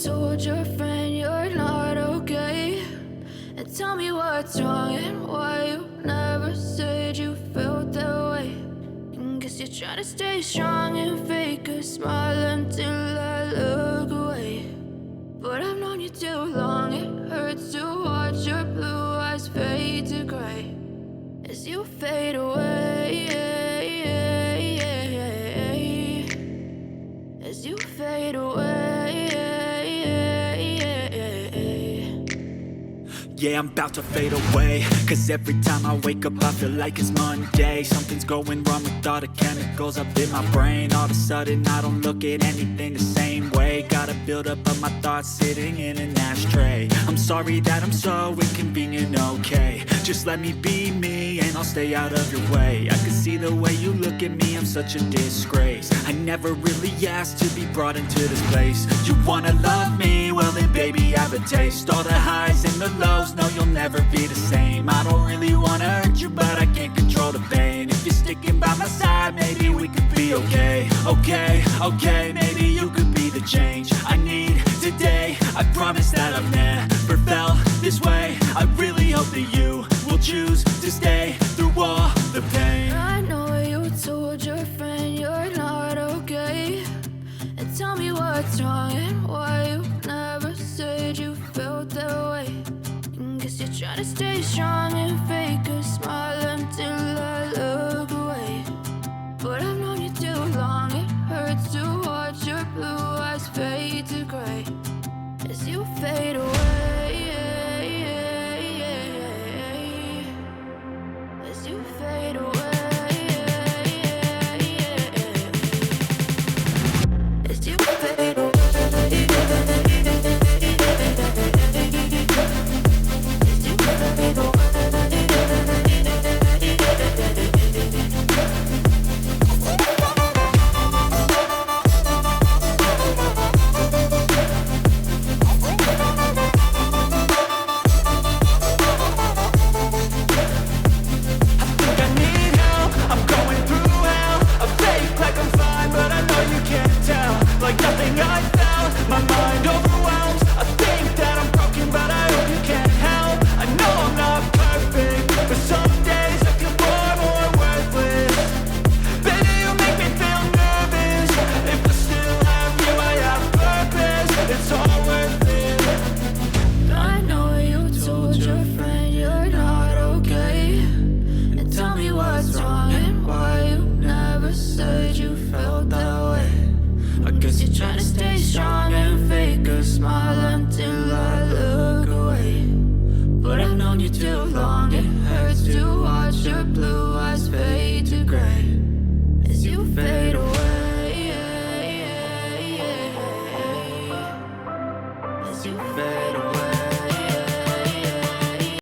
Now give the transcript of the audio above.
told your friend you're not okay? And tell me what's wrong and why you never said you felt that way. And guess you're trying to stay strong and fake a smile until I look away. But I've known you too long, it hurts to watch your blue eyes fade to gray as you fade away, as you fade away. Yeah, I'm about to fade away, cause every time I wake up I feel like it's Monday. Something's going wrong with all the chemicals up in my brain. All of a sudden I don't look at anything the same way. Gotta build up of my thoughts sitting in an ashtray. I'm sorry that I'm so inconvenient, okay? Just let me be me and I'll stay out of your way. I can see the way you look at me, I'm such a disgrace. I never really asked to be brought into this place. You wanna love me? Well then baby have a taste. All the highs and the lows, no you'll never be the same. I don't really wanna hurt you but I can't control the pain. If you're sticking by my side maybe we could be okay. Okay, maybe you could be the change I need today. I promise that I've never felt this way. I really hope that you will choose to stay through all the pain. I know you told your friend you're not okay. And tell me what's wrong and why you never said you felt that way. And guess you're trying to stay strong and fake a smile until I look away. But I've known you too long, it hurts to watch your blue eyes fade to gray as you fade away, as you fade away, as you fade away. Trying to stay strong and fake a smile until I look away. But I've known you too long, it hurts to watch your blue eyes fade to gray as you fade away, as you fade.